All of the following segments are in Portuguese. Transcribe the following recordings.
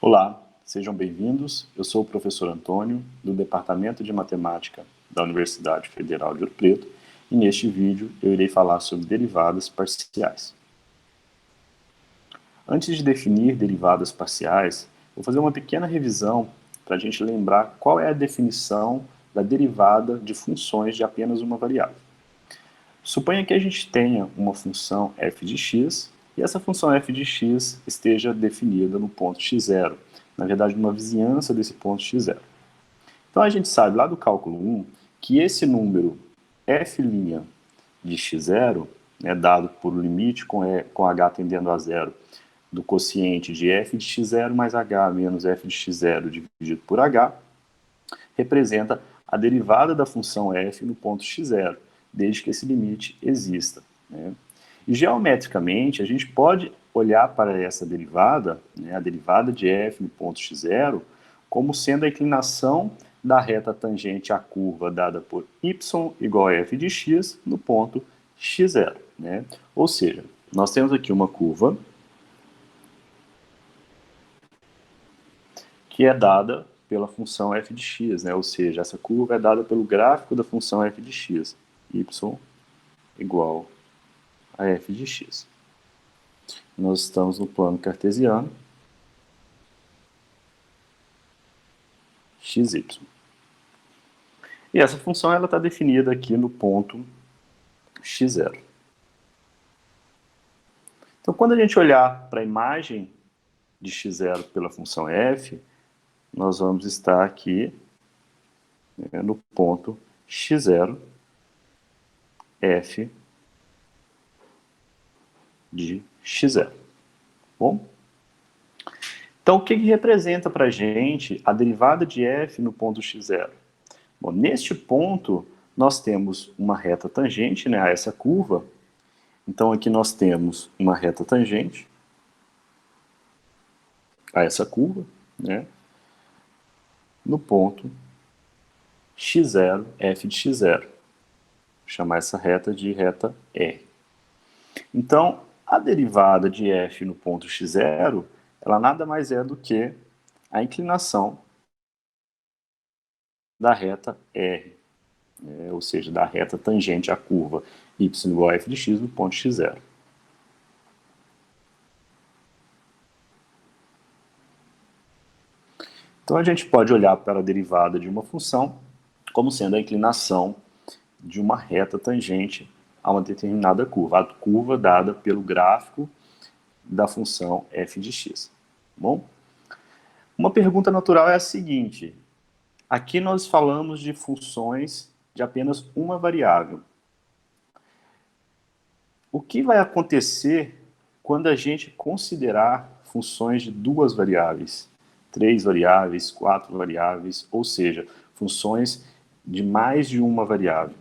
Olá, sejam bem-vindos. Eu sou o professor Antônio, do Departamento de Matemática da Universidade Federal de Ouro Preto, e neste vídeo eu irei falar sobre derivadas parciais. Antes de definir derivadas parciais, vou fazer uma pequena revisão para a gente lembrar qual é a definição da derivada de funções de apenas uma variável. Suponha que a gente tenha uma função f de x, e essa função f de x esteja definida no ponto x0, na verdade, numa vizinhança desse ponto x0. Então, a gente sabe lá do cálculo 1 que esse número f' de x0, dado por limite com h tendendo a zero, do quociente de f de x0 mais h menos f de x0 dividido por h, representa a derivada da função f no ponto x0, desde que esse limite exista. E geometricamente, a gente pode olhar para essa derivada, a derivada de f no ponto x0, como sendo a inclinação da reta tangente à curva dada por y igual a f de x no ponto x0. Ou seja, nós temos aqui uma curva que é dada pela função f de x, ou seja, essa curva é dada pelo gráfico da função f de x, y igual a f de x. Nós estamos no plano cartesiano, xy. E essa função está definida aqui no ponto x0. Então, quando a gente olhar para a imagem de x0 pela função f, nós vamos estar aqui no ponto x0, f de x0. Bom? Então, o que representa para a gente a derivada de f no ponto x0? Bom, neste ponto, nós temos uma reta tangente a essa curva. Então, aqui nós temos uma reta tangente a essa curva, no ponto x0, f de x0. Vou chamar essa reta de reta R. Então, a derivada de f no ponto x0, ela nada mais é do que a inclinação da reta R, ou seja, da reta tangente à curva y igual a f de x no ponto x0. Então, a gente pode olhar para a derivada de uma função como sendo a inclinação de uma reta tangente a uma determinada curva, a curva dada pelo gráfico da função f de x. Bom? Uma pergunta natural é a seguinte: aqui nós falamos de funções de apenas uma variável. O que vai acontecer quando a gente considerar funções de duas variáveis, 3 variáveis, 4 variáveis, ou seja, funções de mais de uma variável?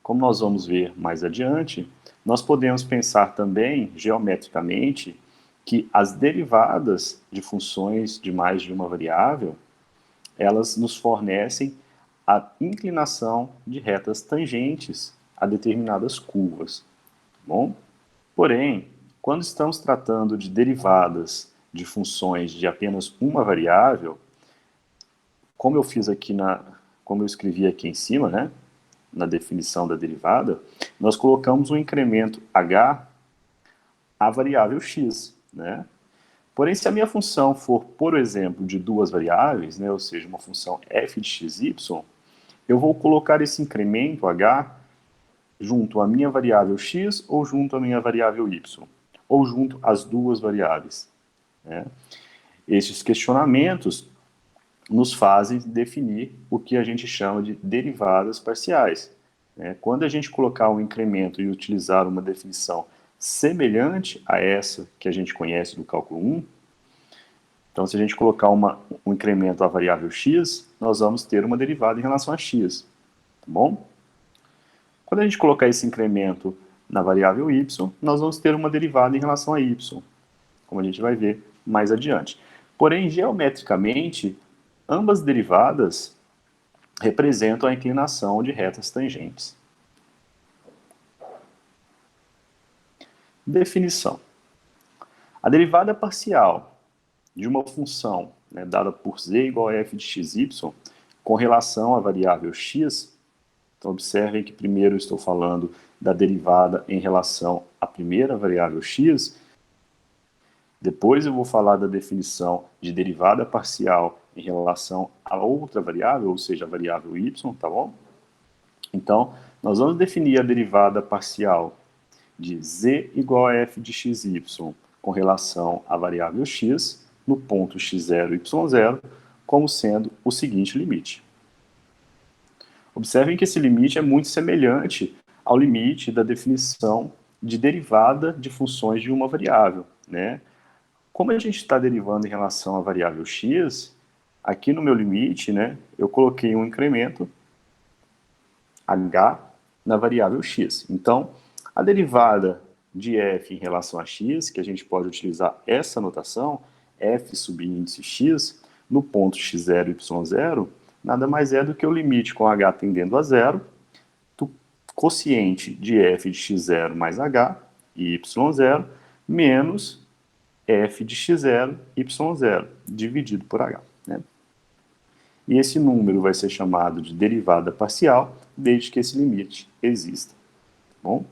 Como nós vamos ver mais adiante, nós podemos pensar também, geometricamente, que as derivadas de funções de mais de uma variável, elas nos fornecem a inclinação de retas tangentes a determinadas curvas. Bom? Porém, quando estamos tratando de derivadas de funções de apenas uma variável, como eu fiz aqui como eu escrevi aqui em cima, na definição da derivada, nós colocamos um incremento h à variável x, Porém, se a minha função for, por exemplo, de duas variáveis, ou seja, uma função f de xy, eu vou colocar esse incremento h junto à minha variável x ou junto à minha variável y, ou junto às duas variáveis. Estes questionamentos nos fazem definir o que a gente chama de derivadas parciais. Quando a gente colocar um incremento e utilizar uma definição semelhante a essa que a gente conhece do cálculo 1, então se a gente colocar um incremento à variável x, nós vamos ter uma derivada em relação a x, tá bom? Quando a gente colocar esse incremento na variável y, nós vamos ter uma derivada em relação a y, como a gente vai ver mais adiante. Porém, geometricamente, ambas derivadas representam a inclinação de retas tangentes. Definição. A derivada parcial de uma função, né, dada por z igual a f de xy, com relação à variável x, então observem que primeiro eu estou falando da derivada em relação à primeira variável x, depois eu vou falar da definição de derivada parcial em relação a outra variável, ou seja, a variável y, tá bom? Então, nós vamos definir a derivada parcial de z igual a f de xy com relação à variável x no ponto x0, y0, como sendo o seguinte limite. Observem que esse limite é muito semelhante ao limite da definição de derivada de funções de uma variável, né? Como a gente está derivando em relação à variável x, aqui no meu limite, né, eu coloquei um incremento h na variável x. Então, a derivada de f em relação a x, que a gente pode utilizar essa notação, f subíndice x, no ponto x0, y0, nada mais é do que o limite com h tendendo a zero, do quociente de f de x0 mais h, e y0, menos f de x0, y0, dividido por h. Né? E esse número vai ser chamado de derivada parcial, desde que esse limite exista. Bom?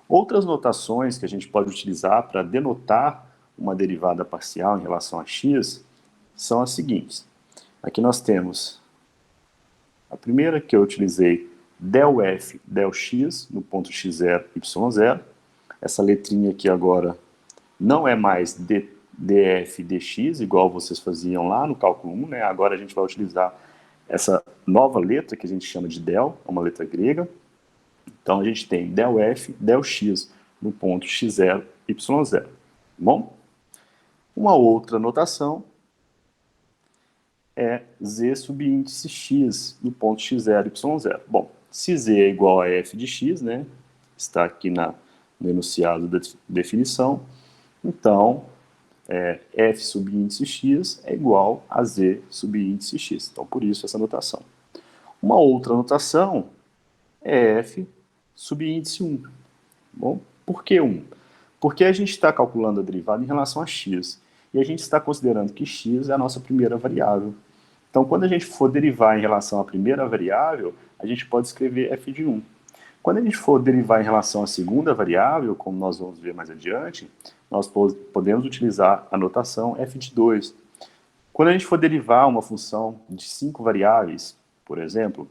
Outras notações que a gente pode utilizar para denotar uma derivada parcial em relação a x são as seguintes. Aqui nós temos a primeira que eu utilizei, del f, del x, no ponto x0, y0. Essa letrinha aqui agora não é mais df dx, igual vocês faziam lá no cálculo 1, né? Agora a gente vai utilizar essa nova letra que a gente chama de del, é uma letra grega. Então a gente tem del f, del x no ponto x0, y0. Bom? Uma outra notação é z subíndice x no ponto x0, y0. Bom, se z é igual a f de x, né? Está aqui no enunciado da definição. Então, f subíndice x é igual a z subíndice x. Então, por isso essa notação. Uma outra notação é f subíndice 1. Bom, por que 1? Porque a gente está calculando a derivada em relação a x. E a gente está considerando que x é a nossa primeira variável. Então, quando a gente for derivar em relação à primeira variável, a gente pode escrever f de 1. Quando a gente for derivar em relação à segunda variável, como nós vamos ver mais adiante, nós podemos utilizar a notação f de 2. Quando a gente for derivar uma função de 5 variáveis, por exemplo,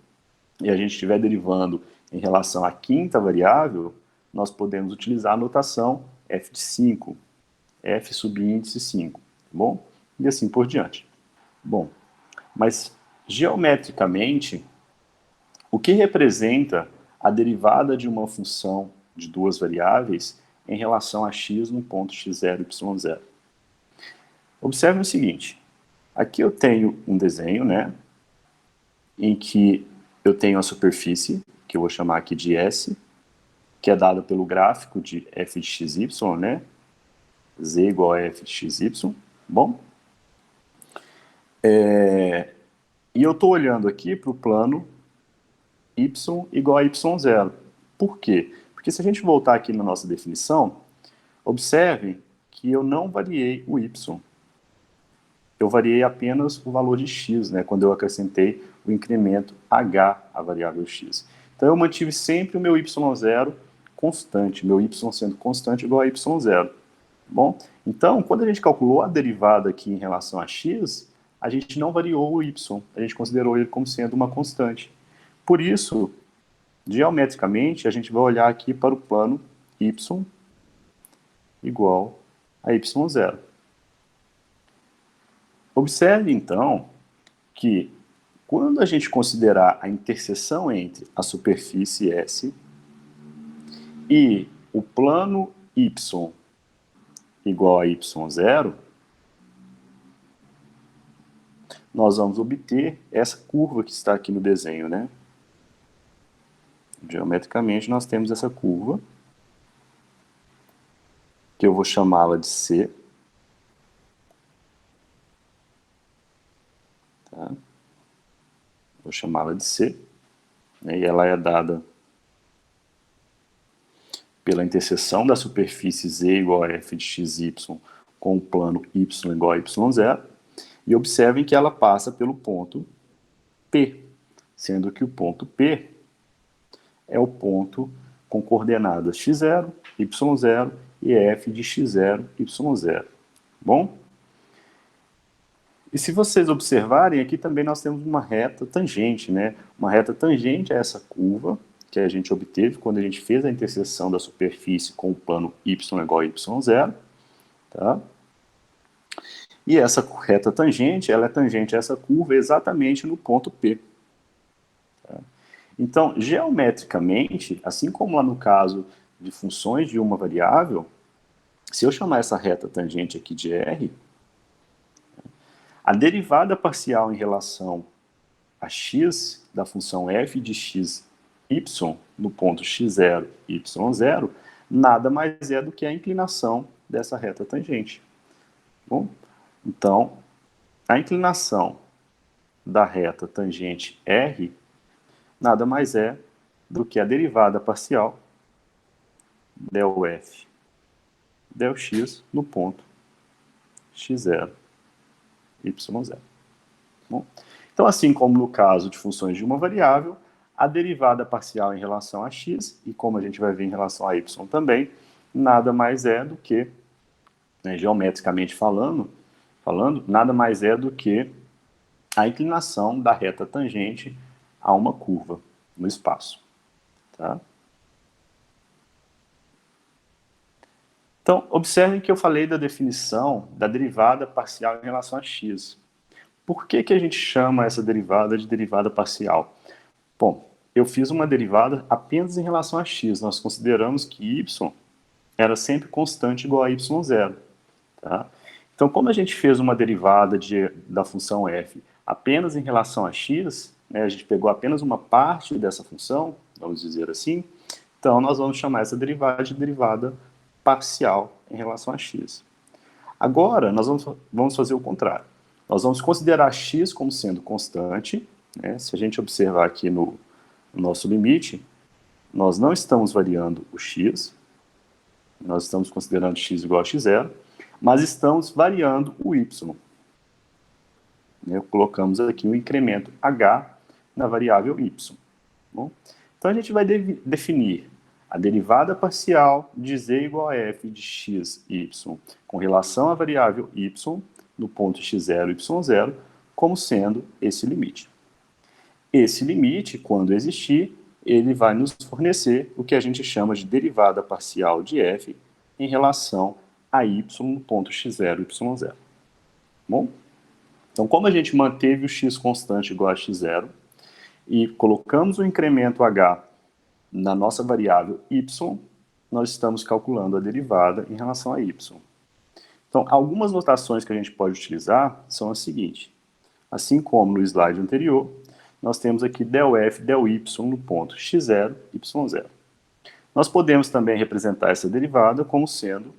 e a gente estiver derivando em relação à quinta variável, nós podemos utilizar a notação f de 5, f subíndice 5, tá bom? E assim por diante. Bom, mas geometricamente, o que representa a derivada de uma função de duas variáveis em relação a x no ponto x0, y0? Observe o seguinte, aqui eu tenho um desenho, né, em que eu tenho a superfície, que eu vou chamar aqui de S, que é dada pelo gráfico de f de xy, né, z igual a f de xy, bom? E eu estou olhando aqui para o plano y igual a y0. Por quê? Porque se a gente voltar aqui na nossa definição, observem que eu não variei o y. Eu variei apenas o valor de x, né, quando eu acrescentei o incremento h à variável x. Então eu mantive sempre o meu y0 constante, meu y sendo constante igual a y0. Bom, então, quando a gente calculou a derivada aqui em relação a x, a gente não variou o y, a gente considerou ele como sendo uma constante. Por isso, geometricamente, a gente vai olhar aqui para o plano y igual a y0. Observe, então, que quando a gente considerar a interseção entre a superfície S e o plano y igual a y0, nós vamos obter essa curva que está aqui no desenho, né? Geometricamente, nós temos essa curva, que eu vou chamá-la de C. Tá? Vou chamá-la de C. Né? E ela é dada pela interseção da superfície Z igual a f de xy com o plano y igual a y0, e observem que ela passa pelo ponto P, sendo que o ponto P é o ponto com coordenadas x0, y0 e f de x0, y0. Bom? E se vocês observarem, aqui também nós temos uma reta tangente, né? Uma reta tangente a essa curva que a gente obteve quando a gente fez a interseção da superfície com o plano y igual a y0, tá? E essa reta tangente, ela é tangente a essa curva exatamente no ponto P. Tá? Então, geometricamente, assim como lá no caso de funções de uma variável, se eu chamar essa reta tangente aqui de R, a derivada parcial em relação a x da função f de x, y, no ponto x0 e y0, nada mais é do que a inclinação dessa reta tangente. Bom, então, a inclinação da reta tangente R nada mais é do que a derivada parcial del f del x no ponto x0, y0. Bom, então, assim como no caso de funções de uma variável, a derivada parcial em relação a x, e como a gente vai ver em relação a y também, nada mais é do que, né, geometricamente falando, nada mais é do que a inclinação da reta tangente a uma curva no espaço. Tá? Então, observem que eu falei da definição da derivada parcial em relação a x. Por que a gente chama essa derivada de derivada parcial? Bom, eu fiz uma derivada apenas em relação a x. Nós consideramos que y era sempre constante igual a y0. Tá? Então, como a gente fez uma derivada da função f apenas em relação a x, né, a gente pegou apenas uma parte dessa função, vamos dizer assim, então nós vamos chamar essa derivada de derivada parcial em relação a x. Agora, nós vamos fazer o contrário. Nós vamos considerar x como sendo constante, né? Se a gente observar aqui no nosso limite, nós não estamos variando o x, nós estamos considerando x igual a x0, mas estamos variando o y. Colocamos aqui o incremento h na variável y. Bom, então a gente vai definir a derivada parcial de z igual a f de x, y, com relação à variável y, no ponto x0, y0, como sendo esse limite. Esse limite, quando existir, ele vai nos fornecer o que a gente chama de derivada parcial de f em relação a y no ponto x0, y0. Bom? Então, como a gente manteve o x constante igual a x0 e colocamos o incremento h na nossa variável y, nós estamos calculando a derivada em relação a y. Então, algumas notações que a gente pode utilizar são as seguintes. Assim como no slide anterior, nós temos aqui del f, del y no ponto x0, y0. Nós podemos também representar essa derivada como sendo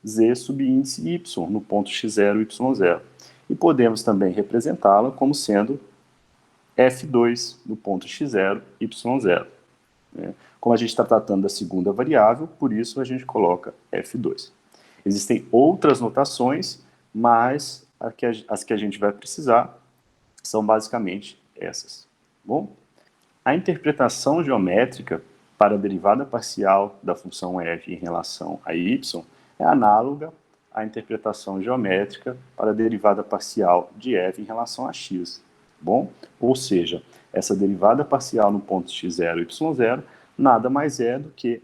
z subíndice y no ponto x0, y0. E podemos também representá-la como sendo f2 no ponto x0, y0. Como a gente está tratando da segunda variável, por isso a gente coloca f2. Existem outras notações, mas as que a gente vai precisar são basicamente essas. Bom, a interpretação geométrica para a derivada parcial da função f em relação a y é análoga à interpretação geométrica para a derivada parcial de f em relação a x. Bom, ou seja, essa derivada parcial no ponto x0 e y0 nada mais é do que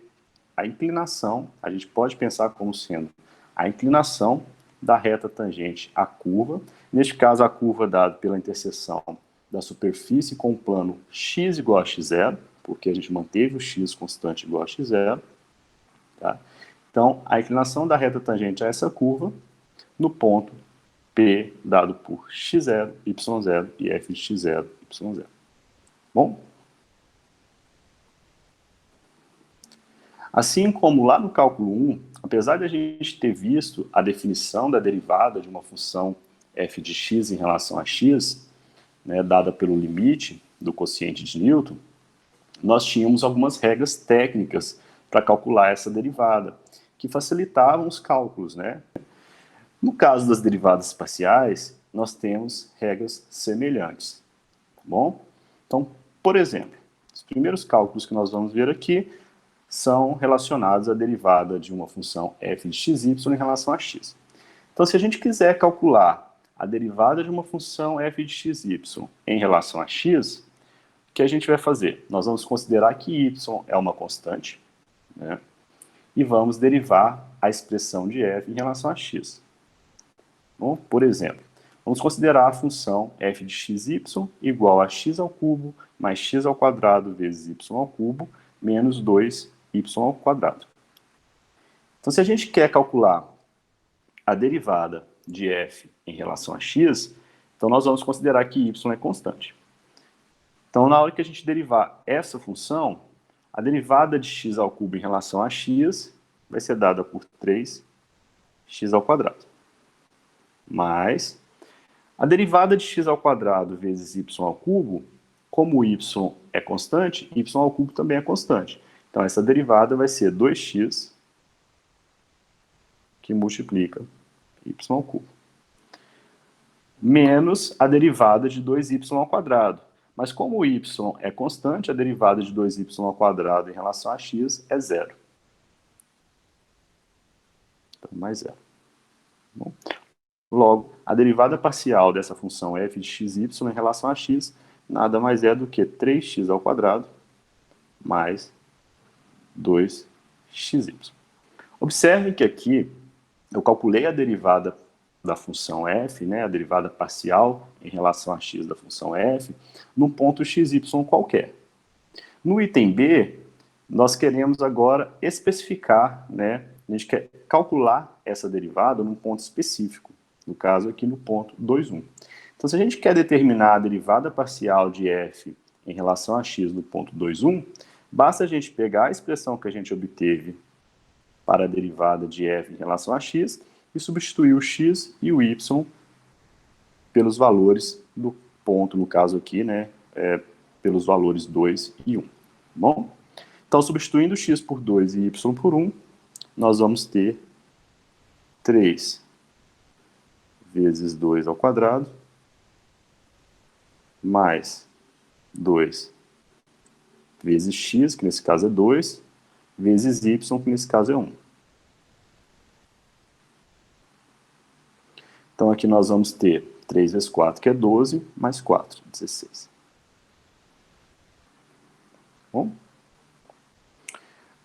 a inclinação, a gente pode pensar como sendo a inclinação da reta tangente à curva, neste caso a curva dada pela interseção da superfície com o plano x igual a x0, porque a gente manteve o x constante igual a x0, tá? Então, a inclinação da reta tangente a essa curva no ponto P dado por x0, y0 e f de x0, y0. Bom? Assim como lá no cálculo 1, apesar de a gente ter visto a definição da derivada de uma função f de x em relação a x, né, dada pelo limite do quociente de Newton, nós tínhamos algumas regras técnicas para calcular essa derivada. que facilitavam os cálculos, né? No caso das derivadas parciais, nós temos regras semelhantes, tá bom? Então, por exemplo, os primeiros cálculos que nós vamos ver aqui são relacionados à derivada de uma função f de xy em relação a x. Então, se a gente quiser calcular a derivada de uma função f de xy em relação a x, o que a gente vai fazer? Nós vamos considerar que y é uma constante, né? E vamos derivar a expressão de f em relação a x. Bom, por exemplo, vamos considerar a função f de xy igual a x ao cubo mais x ao quadrado vezes y ao cubo menos 2y ao quadrado. Então, se a gente quer calcular a derivada de f em relação a x, então nós vamos considerar que y é constante. Então, na hora que a gente derivar essa função, a derivada de x ao cubo em relação a x vai ser dada por 3x ao quadrado. Mais a derivada de x ao quadrado vezes y ao cubo, como y é constante, y ao cubo também é constante. Então, essa derivada vai ser 2x que multiplica y ao cubo. Menos a derivada de 2y ao quadrado. Mas como y é constante, a derivada de 2y ao quadrado em relação a x é zero. Então, mais zero. Bom, logo, a derivada parcial dessa função f de xy em relação a x nada mais é do que 3x ao quadrado mais 2xy. Observe que aqui eu calculei a derivada da função f, né, a derivada parcial em relação a x da função f, num ponto xy qualquer. No item B, nós queremos agora especificar, né, a gente quer calcular essa derivada num ponto específico, no caso aqui no ponto 2, 1. Então, se a gente quer determinar a derivada parcial de f em relação a x no ponto 2, 1, basta a gente pegar a expressão que a gente obteve para a derivada de f em relação a x e substituir o x e o y pelos valores do ponto, no caso aqui, né, pelos valores 2 e 1. Bom? Então, substituindo x por 2 e y por 1, nós vamos ter 3 vezes 2 ao quadrado mais 2 vezes x, que nesse caso é 2, vezes y, que nesse caso é 1. Então, aqui nós vamos ter 3 vezes 4, que é 12, mais 4, 16. Bom?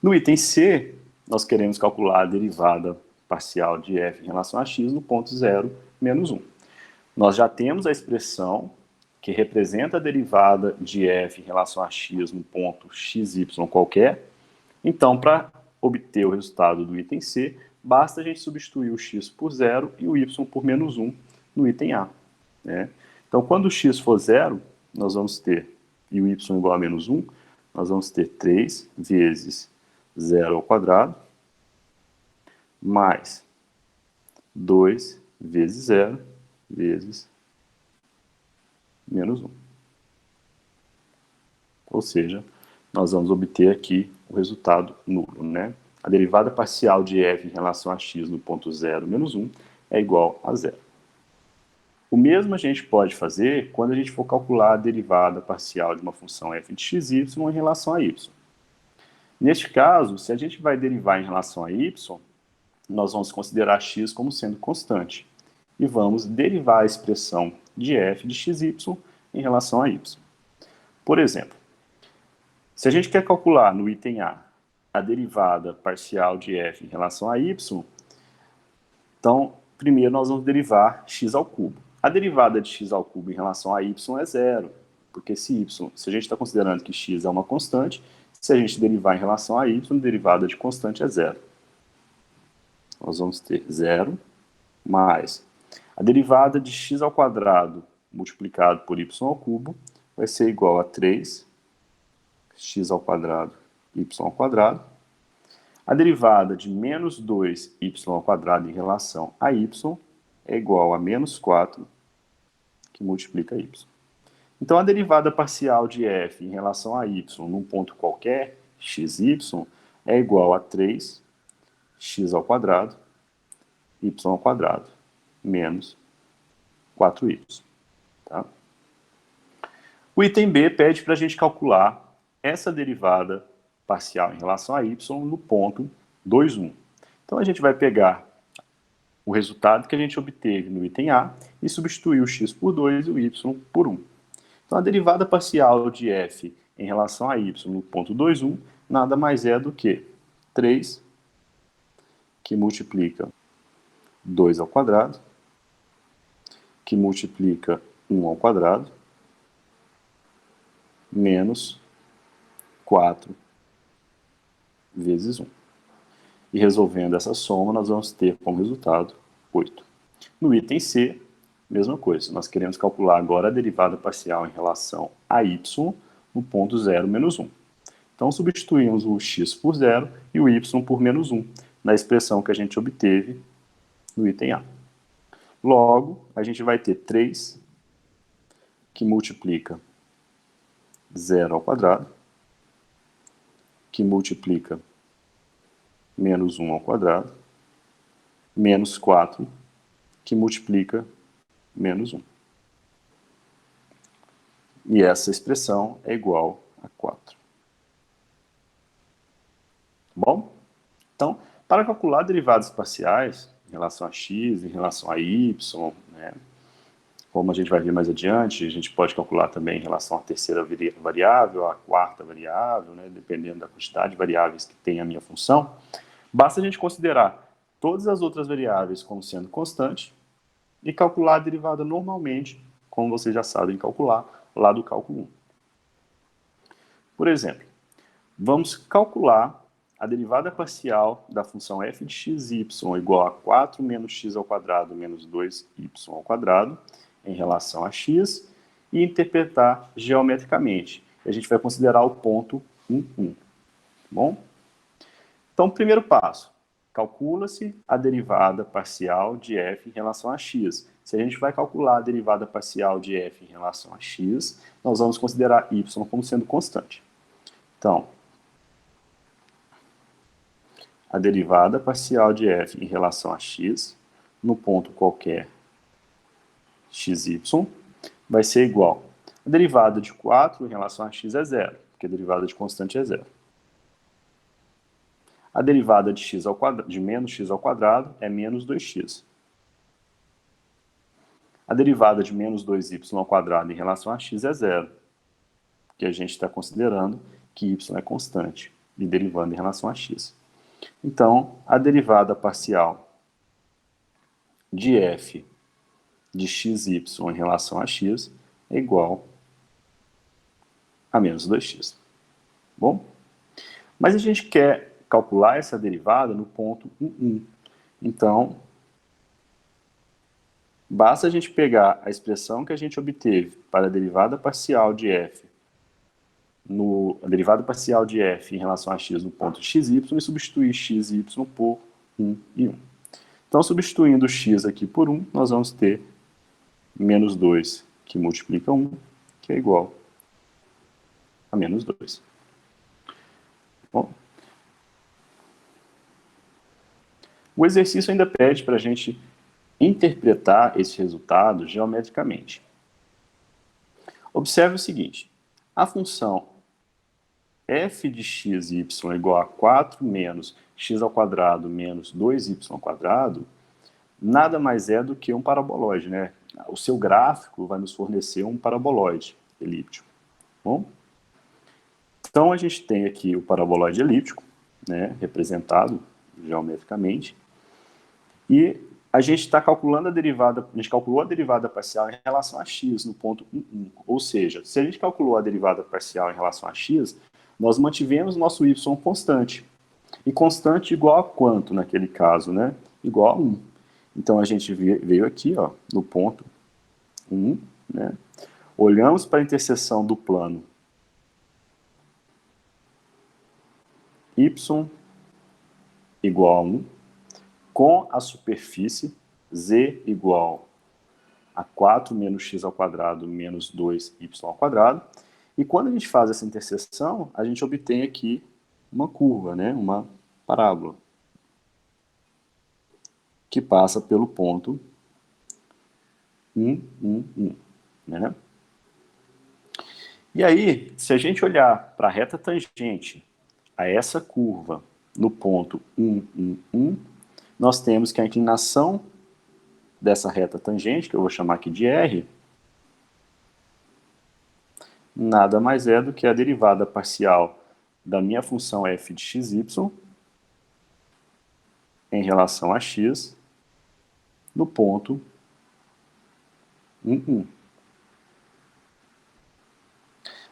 No item C, nós queremos calcular a derivada parcial de f em relação a x no ponto 0, menos 1. Nós já temos a expressão que representa a derivada de f em relação a x no ponto xy qualquer. Então, para obter o resultado do item C, basta a gente substituir o x por 0 e o y por menos 1 no item A, né? Então, quando o x for 0, nós vamos ter, e o y igual a menos 1, nós vamos ter 3 vezes 0 ao quadrado, mais 2 vezes 0, vezes menos 1. Ou seja, nós vamos obter aqui o resultado nulo, né? A derivada parcial de f em relação a x no ponto 0, menos 1, é igual a 0. O mesmo a gente pode fazer quando a gente for calcular a derivada parcial de uma função f de xy em relação a y. Neste caso, se a gente vai derivar em relação a y, nós vamos considerar x como sendo constante. E vamos derivar a expressão de f de xy em relação a y. Por exemplo, se a gente quer calcular no item A derivada parcial de f em relação a y, então, primeiro nós vamos derivar x ao cubo. A derivada de x ao cubo em relação a y é zero, porque se a gente está considerando que x é uma constante, se a gente derivar em relação a y, a derivada de constante é zero. Nós vamos ter 0 mais a derivada de x ao quadrado multiplicado por y ao cubo vai ser igual a 3 x ao quadrado, y ao quadrado. A derivada de menos 2y ao quadrado em relação a y é igual a menos 4, que multiplica y. Então, a derivada parcial de f em relação a y num ponto qualquer, xy, é igual a 3 x ao quadrado, y ao quadrado, menos 4y. Tá? O item B pede para a gente calcular essa derivada parcial em relação a y no ponto 2, 1. Então, a gente vai pegar o resultado que a gente obteve no item A e substituir o x por 2 e o y por 1. Então, a derivada parcial de f em relação a y no ponto 2, 1, nada mais é do que 3, que multiplica 2 ao quadrado, que multiplica 1 ao quadrado, menos 4 vezes 1. E resolvendo essa soma, nós vamos ter como resultado 8. No item C, mesma coisa. Nós queremos calcular agora a derivada parcial em relação a y no ponto 0, menos 1. Então, substituímos o x por 0 e o y por menos 1 na expressão que a gente obteve no item A. Logo, a gente vai ter 3, que multiplica 0 ao quadrado, que multiplica menos 1 ao quadrado, menos 4, que multiplica menos 1. E essa expressão é igual a 4. Bom? Então, para calcular derivadas parciais em relação a x, em relação a y, né, como a gente vai ver mais adiante, a gente pode calcular também em relação à terceira variável, à quarta variável, né, dependendo da quantidade de variáveis que tem a minha função, basta a gente considerar todas as outras variáveis como sendo constantes e calcular a derivada normalmente, como vocês já sabem calcular, lá do cálculo 1. Por exemplo, vamos calcular a derivada parcial da função f de x, y igual a 4 menos x ao quadrado menos 2y ao quadrado em relação a x e interpretar geometricamente. A gente vai considerar o ponto 1, 1. Bom? Então, primeiro passo, calcula-se a derivada parcial de f em relação a x. Se a gente vai calcular a derivada parcial de f em relação a x, nós vamos considerar y como sendo constante. Então, a derivada parcial de f em relação a x, no ponto qualquer xy, vai ser igual. A derivada de 4 em relação a x é 0, porque a derivada de constante é 0. A derivada de, x ao quadrado, de menos x ao quadrado é menos 2x. A derivada de menos 2y ao quadrado em relação a x é 0, porque a gente está considerando que y é constante e derivando em relação a x. Então, a derivada parcial de f de xy em relação a x é igual a menos 2x. Bom? Mas a gente quer calcular essa derivada no ponto 1, 1. Então, basta a gente pegar a expressão que a gente obteve para a derivada parcial de f a derivada parcial de f em relação a x no ponto xy e substituir xy por 1 e 1. Então, substituindo x aqui por 1, nós vamos ter menos 2, que multiplica 1, que é igual a menos 2. Bom, o exercício ainda pede para a gente interpretar esse resultado geometricamente. Observe o seguinte, a função f de x e y é igual a 4 menos x ao quadrado menos 2y ao quadrado, nada mais é do que um paraboloide, né? O seu gráfico vai nos fornecer um paraboloide elíptico. Bom? Então, a gente tem aqui o paraboloide elíptico, né, representado geometricamente, e a gente está calculando a derivada, a gente calculou a derivada parcial em relação a x no ponto 1, 1. Ou seja, se a gente calculou a derivada parcial em relação a x, nós mantivemos nosso y constante. E constante igual a quanto naquele caso, né? Igual a 1. Então, a gente veio aqui, ó, no ponto 1, né? Olhamos para a interseção do plano y igual a 1, com a superfície z igual a 4 menos x ao quadrado menos 2y ao quadrado. E quando a gente faz essa interseção, a gente obtém aqui uma curva, né? Uma parábola. que passa pelo ponto 1, 1, 1, né? E aí, se a gente olhar para a reta tangente a essa curva no ponto 1, 1, 1, nós temos que a inclinação dessa reta tangente, que eu vou chamar aqui de R, nada mais é do que a derivada parcial da minha função f de xy em relação a x no ponto 1, 1.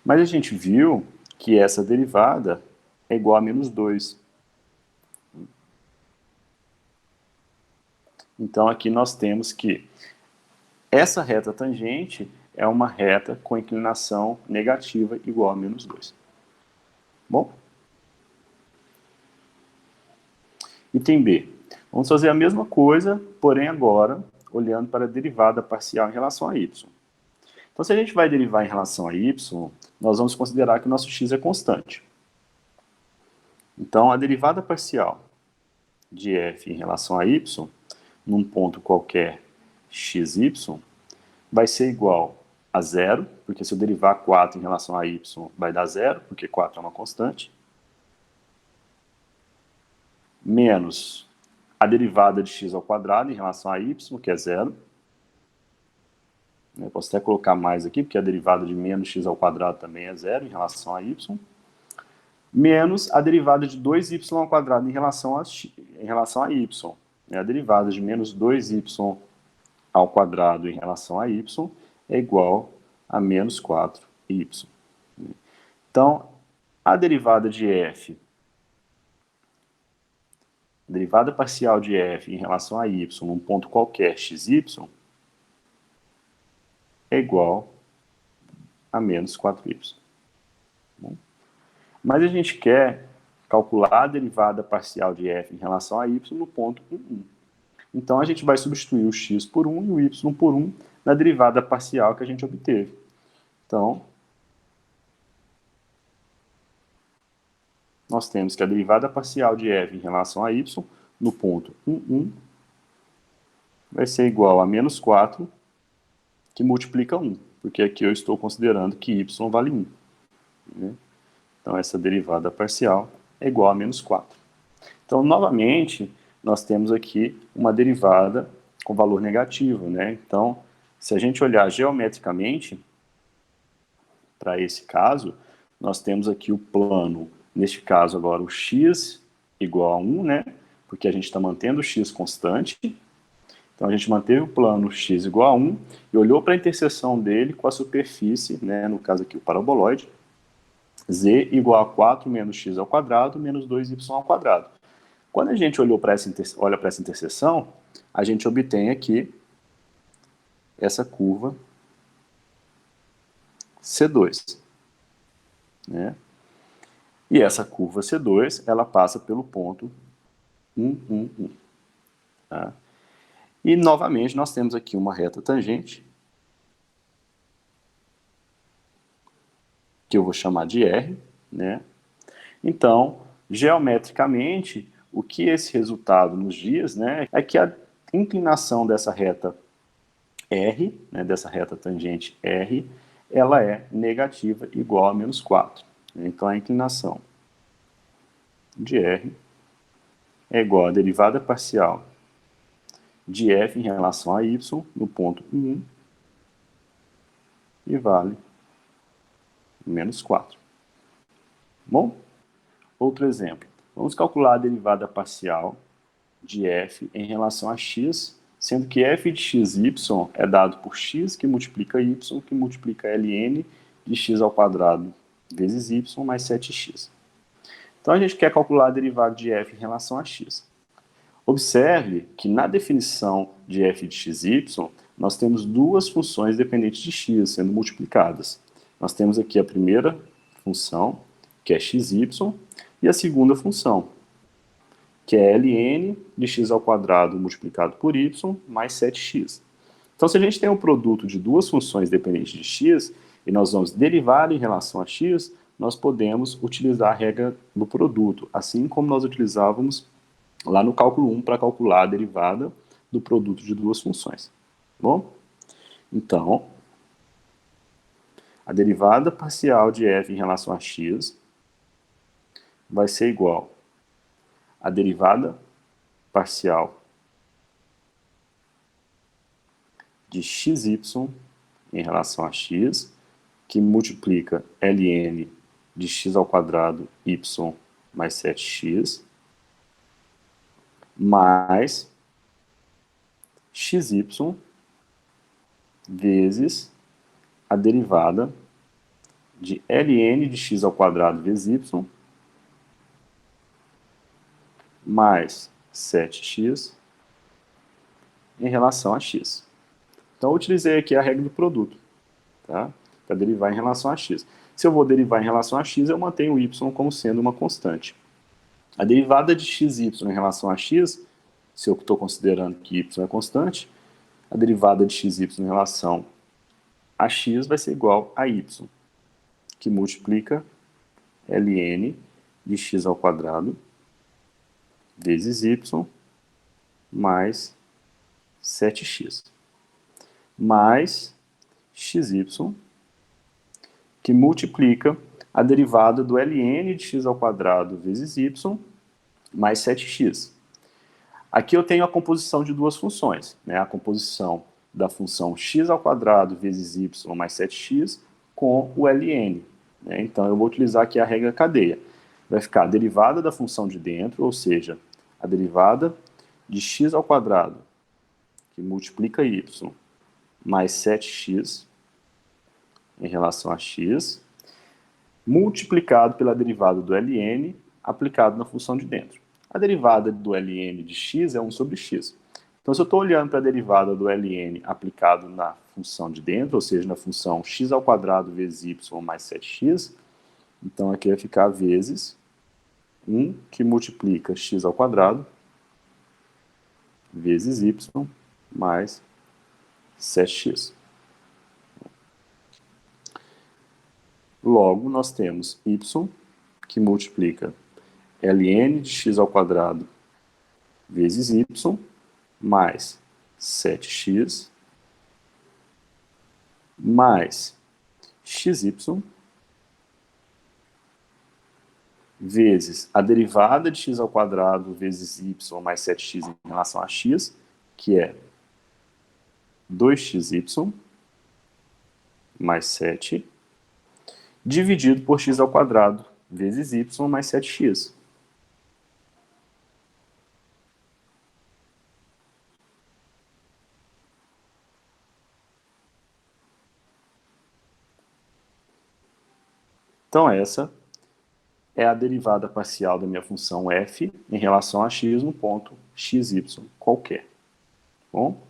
Mas a gente viu que essa derivada é igual a menos 2. Então aqui nós temos que essa reta tangente é uma reta com inclinação negativa igual a menos 2. Bom? Item B. Vamos fazer a mesma coisa, porém agora olhando para a derivada parcial em relação a y. Então, se a gente vai derivar em relação a y, nós vamos considerar que o nosso x é constante. Então, a derivada parcial de f em relação a y, num ponto qualquer xy, vai ser igual a zero, porque se eu derivar 4 em relação a y, vai dar zero, porque 4 é uma constante, menos a derivada de x ao quadrado em relação a y, que é zero. Eu posso até colocar mais aqui, porque a derivada de menos x ao quadrado também é zero em relação a y. Menos a derivada de 2y ao quadrado em relação a y. A derivada de menos 2y ao quadrado em relação a y é igual a menos 4y. Então, a derivada de f, a derivada parcial de f em relação a y num ponto qualquer xy, é igual a menos 4y. Mas a gente quer calcular a derivada parcial de f em relação a y no ponto 1, 1. Então a gente vai substituir o x por 1 e o y por 1 na derivada parcial que a gente obteve. Então, nós temos que a derivada parcial de f em relação a y no ponto 1, 1 vai ser igual a menos 4, que multiplica 1, porque aqui eu estou considerando que y vale 1. Né? Então, essa derivada parcial é igual a menos 4. Então, novamente, nós temos aqui uma derivada com valor negativo. Né? Então, se a gente olhar geometricamente para esse caso, nós temos aqui o plano, neste caso agora o x igual a 1, né? Porque a gente está mantendo o x constante. Então, a gente manteve o plano x igual a 1 e olhou para a interseção dele com a superfície, né? No caso aqui o paraboloide, z igual a 4 menos x ao quadrado menos 2y ao quadrado. Quando a gente olha para essa interseção, a gente obtém aqui essa curva C2. Né? E essa curva C2, ela passa pelo ponto 1, 1, 1. Tá? E, novamente, nós temos aqui uma reta tangente, que eu vou chamar de R. Né? Então, geometricamente, o que esse resultado nos diz, né, é que a inclinação dessa reta R, né, dessa reta tangente R, ela é negativa igual a menos 4. Então, a inclinação de R é igual à derivada parcial de f em relação a y no ponto 1 e vale menos 4. Bom? Outro exemplo. Vamos calcular a derivada parcial de f em relação a x, sendo que f de xy é dado por x que multiplica y, que multiplica ln de x ao quadrado vezes y mais 7x. Então, a gente quer calcular a derivada de f em relação a x. Observe que na definição de f de xy, nós temos duas funções dependentes de x sendo multiplicadas. Nós temos aqui a primeira função, que é xy, e a segunda função, que é ln de x ao quadrado multiplicado por y mais 7x. Então, se a gente tem um produto de duas funções dependentes de x, e nós vamos derivar em relação a x, nós podemos utilizar a regra do produto, assim como nós utilizávamos lá no cálculo 1 para calcular a derivada do produto de duas funções. Tá bom? Então, a derivada parcial de f em relação a x vai ser igual à derivada parcial de xy em relação a x, que multiplica ln de x ao quadrado y mais 7x, mais xy vezes a derivada de ln de x ao quadrado vezes y mais 7x em relação a x. Então, eu utilizei aqui a regra do produto, tá? Para derivar em relação a x. Se eu vou derivar em relação a x, eu mantenho o y como sendo uma constante. A derivada de xy em relação a x, se eu estou considerando que y é constante, a derivada de xy em relação a x vai ser igual a y, que multiplica ln de x ao quadrado vezes y mais 7x, mais xy, que multiplica a derivada do ln de x ao quadrado vezes y mais 7x. Aqui eu tenho a composição de duas funções, né? A composição da função x ao quadrado vezes y mais 7x com o ln. Né? Então eu vou utilizar aqui a regra cadeia. Vai ficar a derivada da função de dentro, ou seja, a derivada de x ao quadrado, que multiplica y, mais 7x em relação a x, multiplicado pela derivada do ln aplicado na função de dentro. A derivada do ln de x é 1 sobre x. Então, se eu estou olhando para a derivada do ln aplicado na função de dentro, ou seja, na função x ao quadrado vezes y mais 7x, então aqui vai ficar vezes 1 que multiplica x ao quadrado vezes y mais 7x. Logo, nós temos y, que multiplica ln de x ao quadrado vezes y, mais 7x, mais xy, vezes a derivada de x ao quadrado vezes y mais 7x em relação a x, que é 2xy mais 7, dividido por x ao quadrado vezes y mais 7x. Então essa é a derivada parcial da minha função f em relação a x no ponto xy qualquer. Bom?